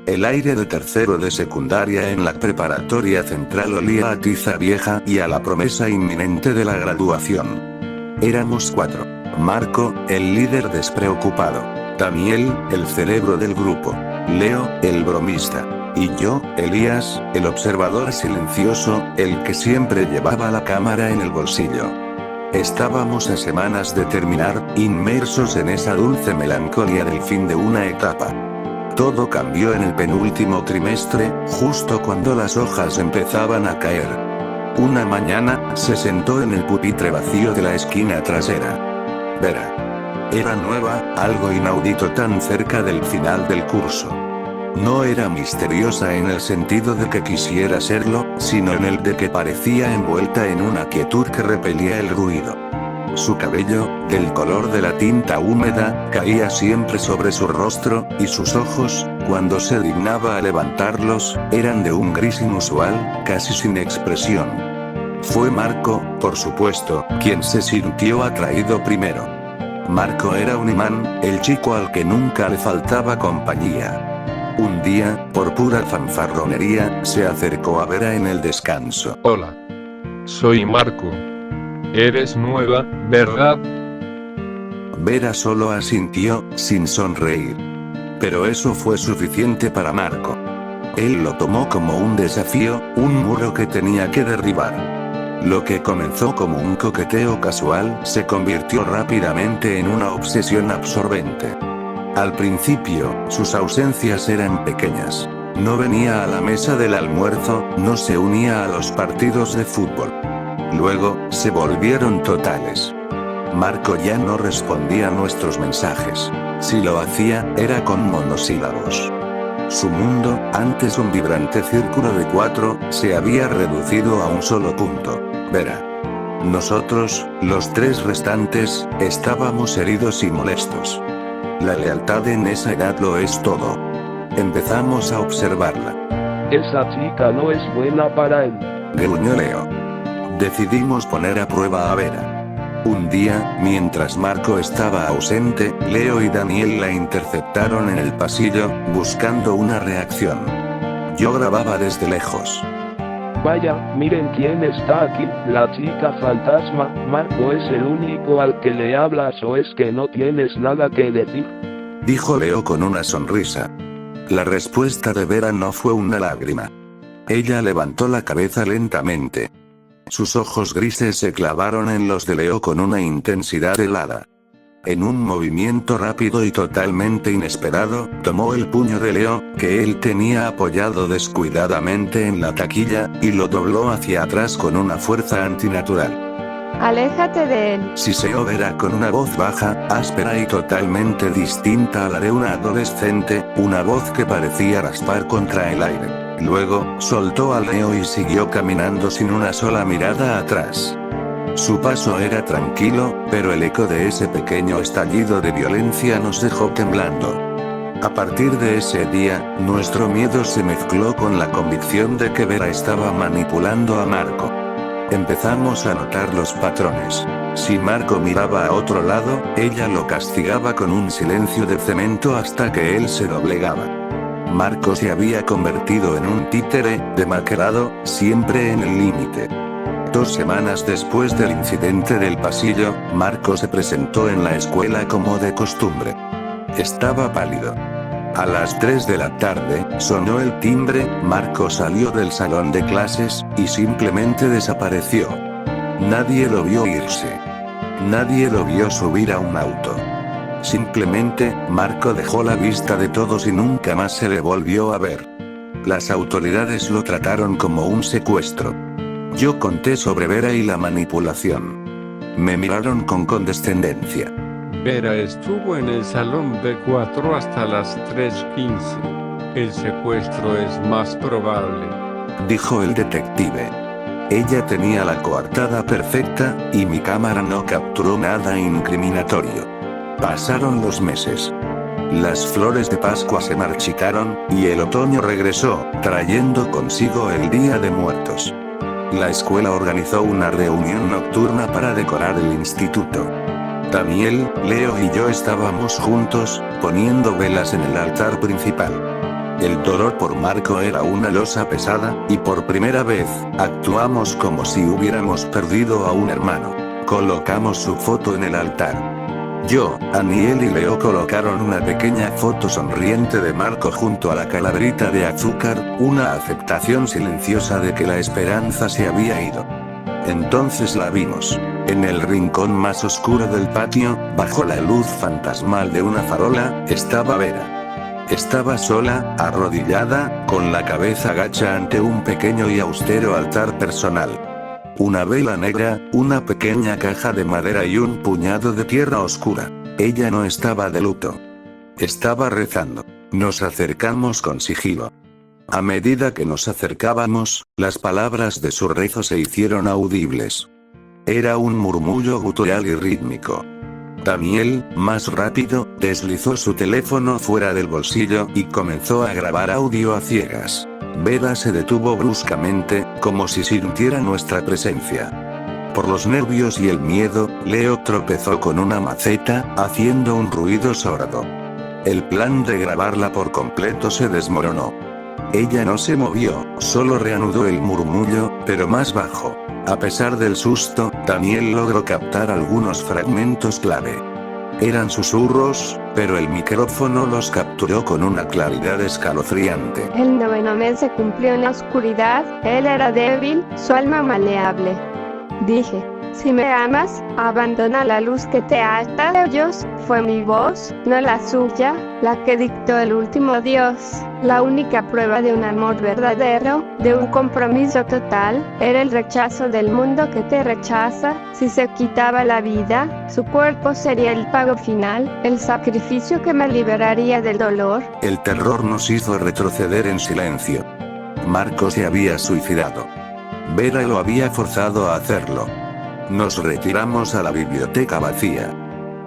El aire de tercero de secundaria en la preparatoria central olía a tiza vieja y a la promesa inminente de la graduación. Éramos 4. Marco, el líder despreocupado. Daniel, el cerebro del grupo. Leo, el bromista. Y yo, Elías, el observador silencioso, el que siempre llevaba la cámara en el bolsillo. Estábamos a semanas de terminar, inmersos en esa dulce melancolía del fin de una etapa. Todo cambió en el penúltimo trimestre, justo cuando las hojas empezaban a caer. Una mañana, se sentó en el pupitre vacío de la esquina trasera. Vera. Era nueva, algo inaudito tan cerca del final del curso. No era misteriosa en el sentido de que quisiera serlo, sino en el de que parecía envuelta en una quietud que repelía el ruido. Su cabello, del color de la tinta húmeda, caía siempre sobre su rostro, y sus ojos, cuando se dignaba a levantarlos, eran de un gris inusual, casi sin expresión. Fue Marco, por supuesto, quien se sintió atraído primero. Marco era un imán, el chico al que nunca le faltaba compañía. Un día, por pura fanfarronería, se acercó a Vera en el descanso. Hola. Soy Marco. Eres nueva, ¿verdad? Vera solo asintió, sin sonreír. Pero eso fue suficiente para Marco. Él lo tomó como un desafío, un muro que tenía que derribar. Lo que comenzó como un coqueteo casual, se convirtió rápidamente en una obsesión absorbente. Al principio, sus ausencias eran pequeñas. No venía a la mesa del almuerzo, no se unía a los partidos de fútbol. Luego, se volvieron totales. Marco ya no respondía a nuestros mensajes. Si lo hacía, era con monosílabos. Su mundo, antes un vibrante círculo de 4, se había reducido a un solo punto: Vera. Nosotros, los 3 restantes, estábamos heridos y molestos. La lealtad en esa edad lo es todo. Empezamos a observarla. Esa chica no es buena para él. Gruñó Leo. Decidimos poner a prueba a Vera. Un día, mientras Marco estaba ausente, Leo y Daniel la interceptaron en el pasillo, buscando una reacción. Yo grababa desde lejos. Vaya, miren quién está aquí, la chica fantasma. Marco es el único al que le hablas, ¿o es que no tienes nada que decir? Dijo Leo con una sonrisa. La respuesta de Vera no fue una lágrima. Ella levantó la cabeza lentamente. Sus ojos grises se clavaron en los de Leo con una intensidad helada. En un movimiento rápido y totalmente inesperado, tomó el puño de Leo, que él tenía apoyado descuidadamente en la taquilla, y lo dobló hacia atrás con una fuerza antinatural. Aléjate de él. Siseó Vera con una voz baja, áspera y totalmente distinta a la de una adolescente, una voz que parecía raspar contra el aire. Luego, soltó a Leo y siguió caminando sin una sola mirada atrás. Su paso era tranquilo, pero el eco de ese pequeño estallido de violencia nos dejó temblando. A partir de ese día, nuestro miedo se mezcló con la convicción de que Vera estaba manipulando a Marco. Empezamos a notar los patrones. Si Marco miraba a otro lado, ella lo castigaba con un silencio de cemento hasta que él se doblegaba. Marco se había convertido en un títere, demacrado, siempre en el límite. 2 semanas después del incidente del pasillo, Marco se presentó en la escuela como de costumbre. Estaba pálido. A las 3 de la tarde, sonó el timbre, Marco salió del salón de clases, y simplemente desapareció. Nadie lo vio irse. Nadie lo vio subir a un auto. Simplemente, Marco dejó la vista de todos y nunca más se le volvió a ver. Las autoridades lo trataron como un secuestro. Yo conté sobre Vera y la manipulación. Me miraron con condescendencia. Vera estuvo en el salón de 4 hasta las 3:15. El secuestro es más probable, dijo el detective. Ella tenía la coartada perfecta, y mi cámara no capturó nada incriminatorio. Pasaron los meses. Las flores de Pascua se marchitaron, y el otoño regresó, trayendo consigo el Día de Muertos. La escuela organizó una reunión nocturna para decorar el instituto. Daniel, Leo y yo estábamos juntos, poniendo velas en el altar principal. El dolor por Marco era una losa pesada, y por primera vez, actuamos como si hubiéramos perdido a un hermano. Colocamos su foto en el altar. Yo, Aniel y Leo colocaron una pequeña foto sonriente de Marco junto a la calaverita de azúcar, una aceptación silenciosa de que la esperanza se había ido. Entonces la vimos. En el rincón más oscuro del patio, bajo la luz fantasmal de una farola, estaba Vera. Estaba sola, arrodillada, con la cabeza gacha ante un pequeño y austero altar personal. Una vela negra, una pequeña caja de madera y un puñado de tierra oscura. Ella no estaba de luto. Estaba rezando. Nos acercamos con sigilo. A medida que nos acercábamos, las palabras de su rezo se hicieron audibles. Era un murmullo gutural y rítmico. Daniel, más rápido, deslizó su teléfono fuera del bolsillo y comenzó a grabar audio a ciegas. Vera se detuvo bruscamente, como si sintiera nuestra presencia. Por los nervios y el miedo, Leo tropezó con una maceta, haciendo un ruido sordo. El plan de grabarla por completo se desmoronó. Ella no se movió, solo reanudó el murmullo, pero más bajo. A pesar del susto, Daniel logró captar algunos fragmentos clave. Eran susurros, pero el micrófono los capturó con una claridad escalofriante. El 9º mes se cumplió en la oscuridad, él era débil, su alma maleable. Dije, si me amas, abandona la luz que te ata a ellos. Fue mi voz, no la suya, la que dictó el último adiós. La única prueba de un amor verdadero, de un compromiso total, era el rechazo del mundo que te rechaza. Si se quitaba la vida, su cuerpo sería el pago final, el sacrificio que me liberaría del dolor. El terror nos hizo retroceder en silencio. Marco se había suicidado. Vera lo había forzado a hacerlo. Nos retiramos a la biblioteca vacía.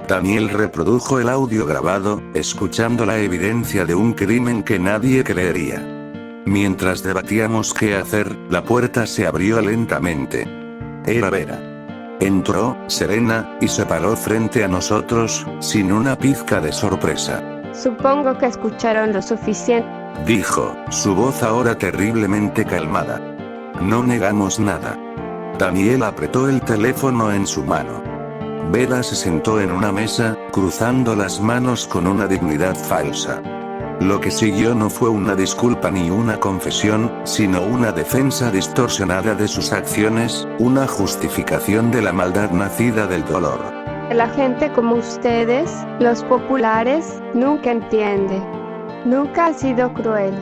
Daniel reprodujo el audio grabado, escuchando la evidencia de un crimen que nadie creería. Mientras debatíamos qué hacer, la puerta se abrió lentamente. Era Vera. Entró, serena, y se paró frente a nosotros, sin una pizca de sorpresa. Supongo que escucharon lo suficiente, Dijo, su voz ahora terriblemente calmada. No negamos nada. Daniel apretó el teléfono en su mano. Vera se sentó en una mesa, cruzando las manos con una dignidad falsa. Lo que siguió no fue una disculpa ni una confesión, sino una defensa distorsionada de sus acciones, una justificación de la maldad nacida del dolor. La gente como ustedes, los populares, nunca entiende. Nunca ha sido cruel.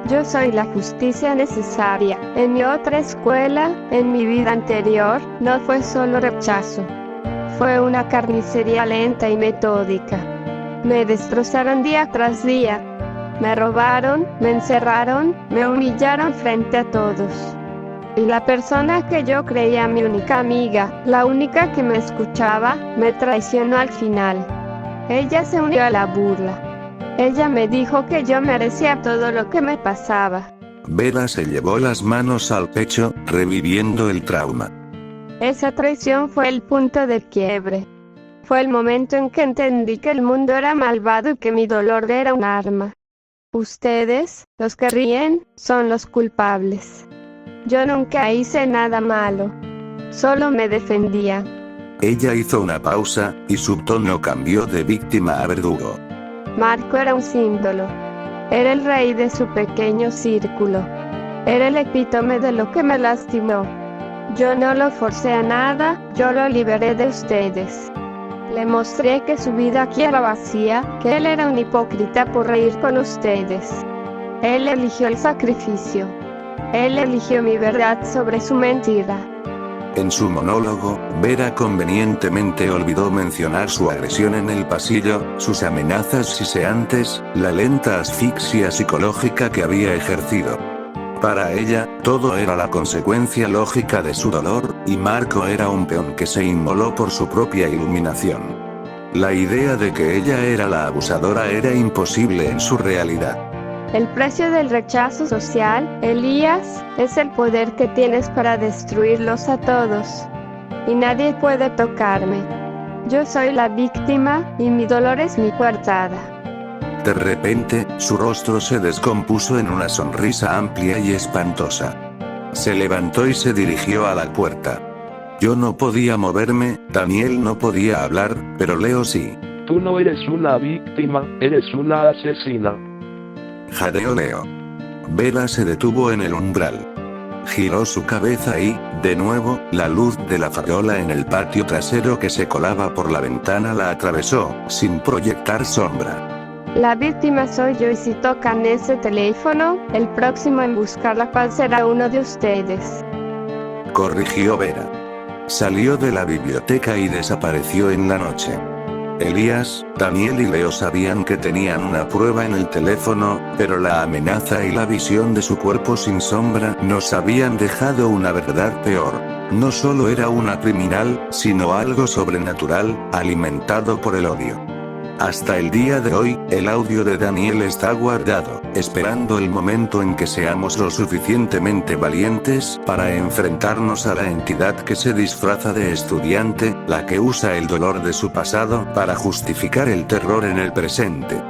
Yo soy la justicia necesaria. En mi otra escuela, en mi vida anterior, no fue solo rechazo. Fue una carnicería lenta y metódica. Me destrozaron día tras día. Me robaron, me encerraron, me humillaron frente a todos. Y la persona que yo creía mi única amiga, la única que me escuchaba, me traicionó al final. Ella se unió a la burla. Ella me dijo que yo merecía todo lo que me pasaba. Vera se llevó las manos al pecho, reviviendo el trauma. Esa traición fue el punto de quiebre. Fue el momento en que entendí que el mundo era malvado y que mi dolor era un arma. Ustedes, los que ríen, son los culpables. Yo nunca hice nada malo. Solo me defendía. Ella hizo una pausa, y su tono cambió de víctima a verdugo. Marco era un símbolo. Era el rey de su pequeño círculo. Era el epítome de lo que me lastimó. Yo no lo forcé a nada, yo lo liberé de ustedes. Le mostré que su vida aquí era vacía, que él era un hipócrita por reír con ustedes. Él eligió el sacrificio. Él eligió mi verdad sobre su mentira. En su monólogo, Vera convenientemente olvidó mencionar su agresión en el pasillo, sus amenazas siseantes, la lenta asfixia psicológica que había ejercido. Para ella, todo era la consecuencia lógica de su dolor, y Marco era un peón que se inmoló por su propia iluminación. La idea de que ella era la abusadora era imposible en su realidad. El precio del rechazo social, Elías, es el poder que tienes para destruirlos a todos. Y nadie puede tocarme. Yo soy la víctima, y mi dolor es mi coartada. De repente, su rostro se descompuso en una sonrisa amplia y espantosa. Se levantó y se dirigió a la puerta. Yo no podía moverme, Daniel no podía hablar, pero Leo sí. Tú no eres una víctima, eres una asesina. Jadeó Leo. Vera se detuvo en el umbral. Giró su cabeza y, de nuevo, la luz de la farola en el patio trasero que se colaba por la ventana la atravesó, sin proyectar sombra. La víctima soy yo y si tocan ese teléfono, el próximo en buscar la paz será uno de ustedes. Corrigió Vera. Salió de la biblioteca y desapareció en la noche. Elías, Daniel y Leo sabían que tenían una prueba en el teléfono, pero la amenaza y la visión de su cuerpo sin sombra nos habían dejado una verdad peor. No solo era una criminal, sino algo sobrenatural, alimentado por el odio. Hasta el día de hoy, el audio de Daniel está guardado, esperando el momento en que seamos lo suficientemente valientes para enfrentarnos a la entidad que se disfraza de estudiante, la que usa el dolor de su pasado para justificar el terror en el presente.